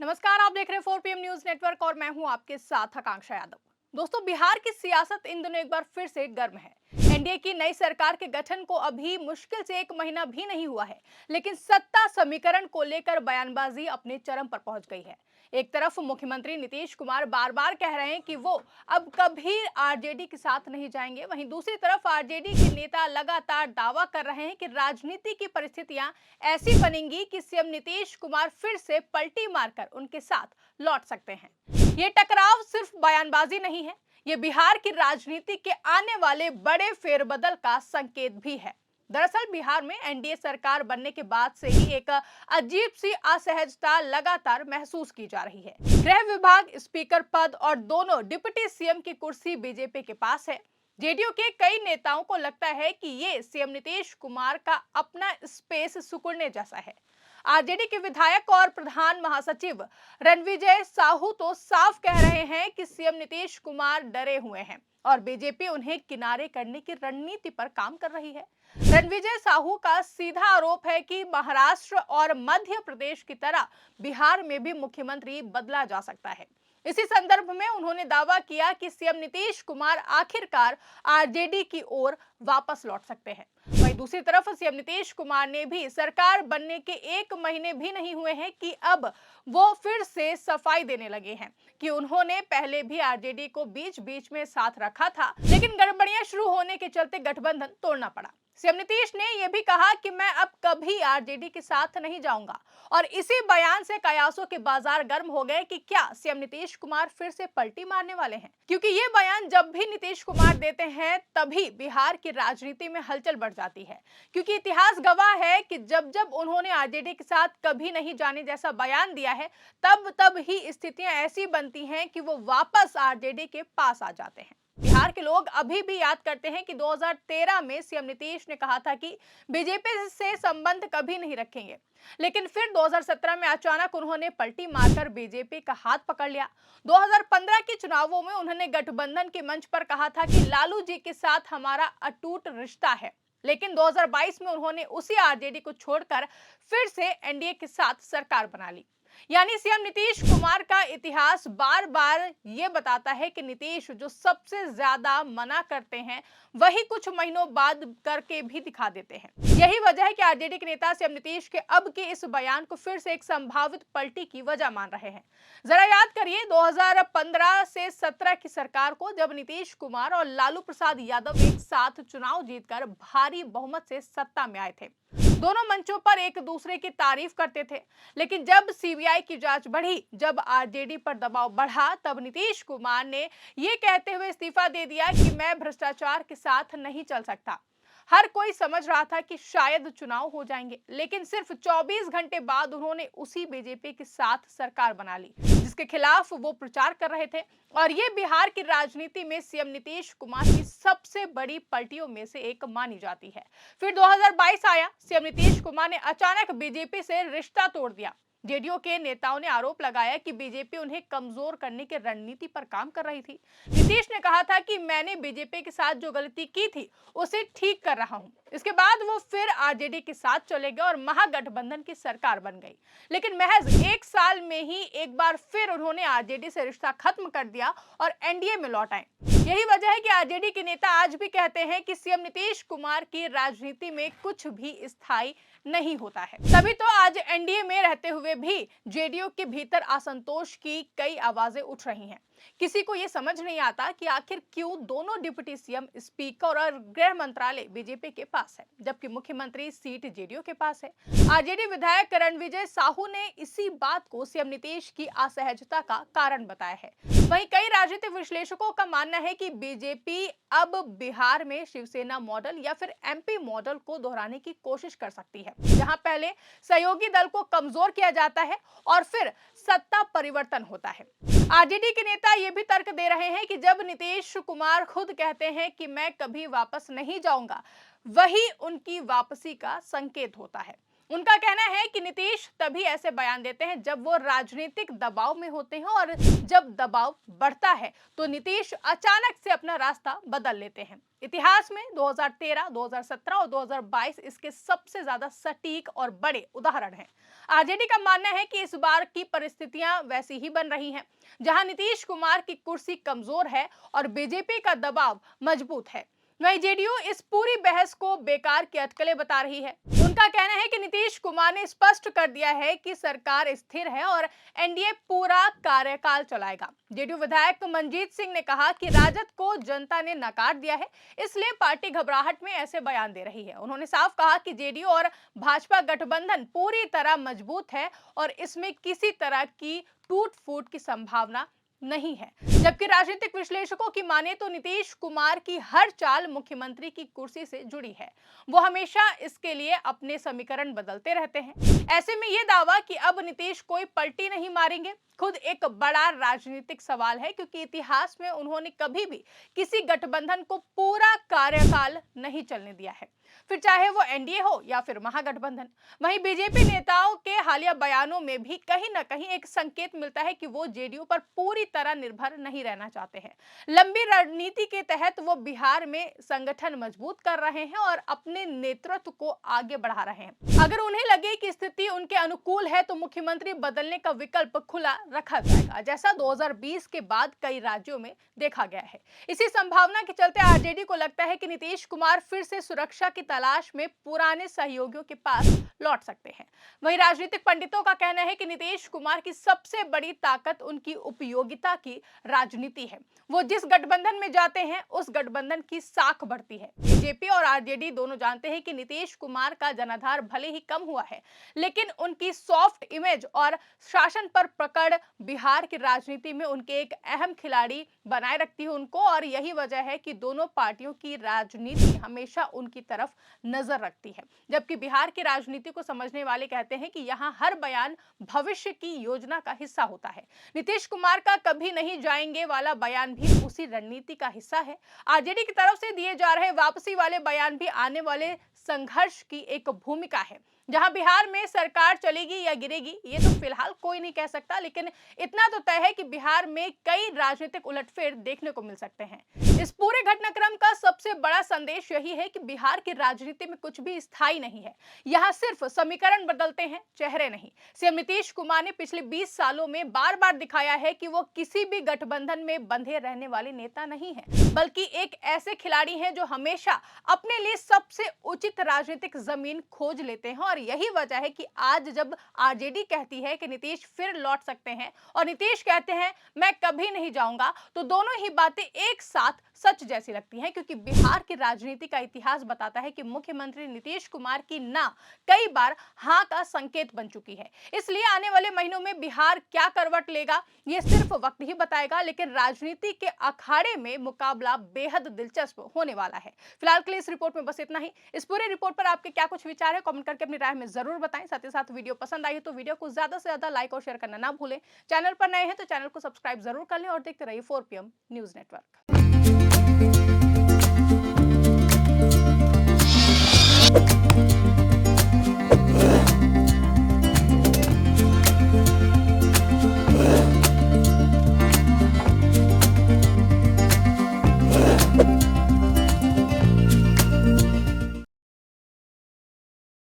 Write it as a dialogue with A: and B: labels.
A: नमस्कार, आप देख रहे हैं 4 पीएम न्यूज नेटवर्क और मैं हूं आपके साथ आकांक्षा यादव। दोस्तों, बिहार की सियासत इन दिनों एक बार फिर से गर्म है। एनडीए की नई सरकार के गठन को अभी मुश्किल से 1 महीना भी नहीं हुआ है, लेकिन सत्ता समीकरण को लेकर बयानबाजी अपने चरम पर पहुंच गई है। एक तरफ मुख्यमंत्री नीतीश कुमार बार बार कह रहे हैं कि वो अब कभी आरजेडी के साथ नहीं जाएंगे, वहीं दूसरी तरफ आरजेडी के नेता लगातार दावा कर रहे हैं कि राजनीति की परिस्थितियां ऐसी बनेंगी कि सीएम नीतीश कुमार फिर से पलटी मारकर उनके साथ लौट सकते हैं। ये टकराव सिर्फ बयानबाजी नहीं है, ये बिहार की राजनीति के आने वाले बड़े फेरबदल का संकेत भी है। दरअसल बिहार में एनडीए सरकार बनने के बाद से ही एक अजीब सी असहजता लगातार महसूस की जा रही है। गृह विभाग, स्पीकर पद और दोनों डिप्टी सीएम की कुर्सी बीजेपी के पास है। जेडीयू के कई नेताओं को लगता है कि ये सीएम नीतीश कुमार का अपना स्पेस सिकुड़ने जैसा है। आरजेडी के विधायक और प्रधान महासचिव रणविजय साहू तो साफ कह रहे हैं कि सीएम नीतीश कुमार डरे हुए हैं और बीजेपी उन्हें किनारे करने की रणनीति पर काम कर रही है। रणविजय साहू का सीधा आरोप है कि महाराष्ट्र और मध्य प्रदेश की तरह बिहार में भी मुख्यमंत्री बदला जा सकता है। इसी संदर्भ में उन्होंने दावा किया कि सीएम नीतीश कुमार आखिरकार आरजेडी की ओर वापस लौट सकते हैं। वहीं दूसरी तरफ सीएम नीतीश कुमार ने भी सरकार बनने के 1 महीने भी नहीं हुए हैं कि अब वो फिर से सफाई देने लगे हैं कि उन्होंने पहले भी आरजेडी को बीच बीच में साथ रखा था, लेकिन गड़बड़ियां शुरू होने के चलते गठबंधन तोड़ना पड़ा। सीएम नीतीश ने यह भी कहा कि मैं अब कभी आरजेडी के साथ नहीं जाऊंगा और इसी बयान से कयासों के बाजार गर्म हो गए कि क्या सीएम नीतीश कुमार फिर से पलटी मारने वाले हैं, क्योंकि ये बयान जब भी नीतीश कुमार देते हैं तभी बिहार की राजनीति में हलचल बढ़ जाती है। क्योंकि इतिहास गवाह है कि जब जब उन्होंने आरजेडी के साथ कभी नहीं जाने जैसा बयान दिया है, तब तब ही स्थितियां ऐसी बनती हैं कि वो वापस आरजेडी के पास आ जाते हैं। बिहार के लोग अभी भी याद करते हैं कि 2013 में सीएम नीतीश ने कहा था कि बीजेपी से संबंध कभी नहीं रखेंगे, लेकिन फिर 2017 में अचानक उन्होंने पलटी मारकर बीजेपी का हाथ पकड़ लिया। 2015 के चुनावों में उन्होंने गठबंधन के मंच पर कहा था कि लालू जी के साथ हमारा अटूट रिश्ता है, लेकिन 2022 में उन्होंने उसी आरजेडी को छोड़कर फिर से एनडीए के साथ सरकार बना ली। यानी सीएम नीतीश कुमार का इतिहास बार बार ये बताता है कि नीतीश जो सबसे ज्यादा मना करते हैं वही कुछ महीनों बाद करके भी दिखा देते हैं। यही वजह है कि आरजेडी के नेता सीएम नीतीश के अब के इस बयान को फिर से एक संभावित पलटी की वजह मान रहे हैं। जरा याद करिए 2015 से 17 की सरकार को, जब नीतीश कुमार और लालू प्रसाद यादव एक साथ चुनाव जीतकर भारी बहुमत से सत्ता में आए थे। दोनों मंचों पर एक दूसरे की तारीफ करते थे, लेकिन जब सीबीआई की जांच बढ़ी, जब आरजेडी पर दबाव बढ़ा, तब नीतीश कुमार ने ये कहते हुए इस्तीफा दे दिया कि मैं भ्रष्टाचार के साथ नहीं चल सकता। हर कोई समझ रहा था कि शायद चुनाव हो जाएंगे, लेकिन सिर्फ 24 घंटे बाद उन्होंने उसी बीजेपी के साथ सरकार बना ली जिसके खिलाफ वो प्रचार कर रहे थे। और ये बिहार की राजनीति में सीएम नीतीश कुमार की सबसे बड़ी पलटियों में से एक मानी जाती है। फिर 2022 आया, सीएम नीतीश कुमार ने अचानक बीजेपी से रिश्ता तोड़ दिया। जेडीयू के नेताओं ने आरोप लगाया कि बीजेपी उन्हें कमजोर करने की रणनीति पर काम कर रही थी। नीतीश ने कहा था कि मैंने बीजेपी के साथ जो गलती की थी उसे ठीक कर रहा हूं। इसके बाद वो फिर आरजेडी के साथ चले गए और महागठबंधन की सरकार बन गई। लेकिन महज 1 साल में ही एक बार फिर उन्होंने आरजेडी से रिश्ता खत्म कर दिया और एनडीए में लौट आए। यही वजह है कि आरजेडी के नेता आज भी कहते हैं कि सीएम नीतीश कुमार की राजनीति में कुछ भी स्थायी नहीं होता है। तभी तो आज एनडीए में रहते हुए भी जेडीयू के भीतर असंतोष की कई आवाजें उठ रही हैं। किसी को यह समझ नहीं आता कि आखिर क्यों दोनों डिप्टी सीएम, स्पीकर और गृह मंत्रालय बीजेपी के पास है, जबकि मुख्यमंत्री सीट जेडीयू के पास है। आरजेडी विधायक रणविजय साहू ने इसी बात को सीएम नीतीश की असहजता का कारण बताया है। वहीं कई राजनीतिक विश्लेषकों का मानना है कि बीजेपी अब बिहार में शिवसेना मॉडल या फिर एमपी मॉडल को दोहराने की कोशिश कर सकती है, जहां पहले सहयोगी दल को कमजोर किया जाता है और फिर सत्ता परिवर्तन होता है। आरजेडी के नेता ये भी तर्क दे रहे हैं कि जब नीतीश कुमार खुद कहते हैं कि मैं कभी वापस नहीं जाऊंगा, वही उनकी वापसी का संकेत होता है। उनका कहना है कि नीतीश तभी ऐसे बयान देते हैं जब वो राजनीतिक दबाव में होते हैं, और जब दबाव बढ़ता है तो नीतीश अचानक से अपना रास्ता बदल लेते हैं। इतिहास में 2013, 2017 और 2022 इसके सबसे ज्यादा सटीक और बड़े उदाहरण हैं। आरजेडी का मानना है कि इस बार की परिस्थितियां वैसी ही बन रही हैं, जहां नीतीश कुमार की कुर्सी कमजोर है और बीजेपी का दबाव मजबूत है। वहीं जेडीयू इस पूरी बहस को बेकार की अटकलें बता रही है। उनका कहना है कि नीतीश कुमार ने स्पष्ट कर दिया है कि सरकार स्थिर है और एनडीए पूरा कार्यकाल चलाएगा। जेडीयू विधायक मनजीत सिंह ने कहा कि राजद को जनता ने नकार दिया है, इसलिए पार्टी घबराहट में ऐसे बयान दे रही है। उन्होंने साफ कहा कि जेडीयू और भाजपा गठबंधन पूरी तरह मजबूत है और इसमें किसी तरह की टूट फूट की संभावना नहीं है। जबकि राजनीतिक विश्लेषकों की माने तो नीतीश कुमार की हर चाल मुख्यमंत्री की कुर्सी से जुड़ी है। वो हमेशा इसके लिए अपने समीकरण बदलते रहते हैं। ऐसे में ये दावा कि अब नीतीश कोई पलटी नहीं मारेंगे खुद एक बड़ा राजनीतिक सवाल है, क्योंकि इतिहास में उन्होंने कभी भी किसी गठबंधन को पूरा कार्यकाल नहीं चलने दिया है, फिर चाहे वो एनडीए हो या फिर महागठबंधन। वहीं बीजेपी नेताओं के हालिया बयानों में भी कहीं ना कहीं एक संकेत मिलता है कि वो जेडीयू पर पूरी तरह निर्भर नहीं रहना चाहते हैं। लंबी रणनीति के तहत वो बिहार में संगठन मजबूत कर रहे हैं और अपने नेतृत्व को आगे बढ़ा रहे हैं। अगर उन्हें लगे कि स्थिति उनके अनुकूल है तो मुख्यमंत्री बदलने का विकल्प खुला रखा जाएगा, जैसा 2020 के बाद कई राज्यों में देखा गया है। इसी संभावना के चलते आरजेडी को लगता है कि नीतीश कुमार फिर से सुरक्षा की तलाश में पुराने सहयोगियों के पास लौट सकते हैं। वहीं राजनीतिक पंडितों का कहना है कि नीतीश कुमार की सबसे बड़ी ताकत उनकी उपयोगिता की राजनीति है। वो जिस गठबंधन में जाते हैं उस गठबंधन की साख बढ़ती है। बीजेपी और आरजेडी दोनों जानते हैं कि नीतीश कुमार का जनाधार भले ही कम हुआ है, लेकिन उनकी सॉफ्ट इमेज और शासन पर पकड़ बिहार की राजनीति में उनके एक अहम खिलाड़ी बनाए रखती है उनको, और यही वजह है कि दोनों पार्टियों की राजनीति हमेशा उनकी तरफ नजर रखती है। जबकि बिहार की राजनीति को समझने वाले कहते हैं कि यहाँ हर बयान भविष्य की योजना का हिस्सा होता है। नीतीश कुमार का कभी नहीं जाएंगे वाला बयान भी उसी रणनीति का हिस्सा है। आरजेडी की तरफ से दिए जा रहे वापसी वाले बयान भी आने वाले संघर्ष की एक भूमिका है। जहां बिहार में सरकार चलेगी या गिरेगी ये तो फिलहाल कोई नहीं कह सकता, लेकिन इतना तो तय है कि बिहार में कई राजनीतिक उलटफेर देखने को मिल सकते हैं। इस पूरे घटनाक्रम का सबसे बड़ा संदेश यही है कि बिहार की राजनीति में कुछ भी स्थायी नहीं है। यहाँ सिर्फ समीकरण बदलते हैं, चेहरे नहीं। सीएम नीतीश कुमार ने पिछले 20 सालों में बार बार दिखाया है कि वो किसी भी गठबंधन में बंधे रहने वाले नेता नहीं है, बल्कि एक ऐसे खिलाड़ी हैं जो हमेशा अपने लिए सबसे उचित राजनीतिक जमीन खोज लेते हैं। और यही वजह है कि आज जब आरजेडी कहती है कि नीतीश फिर लौट सकते हैं और नीतीश कहते हैं मैं कभी नहीं जाऊंगा, तो दोनों ही बातें एक साथ सच जैसी लगती हैं, क्योंकि बिहार की राजनीति का इतिहास बताता है कि मुख्यमंत्री नीतीश कुमार की ना कई बार हां का संकेत बन चुकी है। इसलिए आने वाले महीनों में बिहार क्या करवट लेगा ये सिर्फ वक्त ही बताएगा, लेकिन राजनीति के अखाड़े में मुकाबला बेहद दिलचस्प होने वाला है। फिलहाल के लिए इस रिपोर्ट में बस इतना ही। इस पूरे रिपोर्ट पर आपके क्या कुछ विचार है कमेंट करके अपनी राय में जरूर बताएं। साथ ही साथ वीडियो पसंद आई तो वीडियो को ज्यादा से ज्यादा लाइक और शेयर करना ना भूलें। चैनल पर नए हैं तो चैनल को सब्सक्राइब जरूर कर लें और देखते रहिए 4 PM न्यूज नेटवर्क।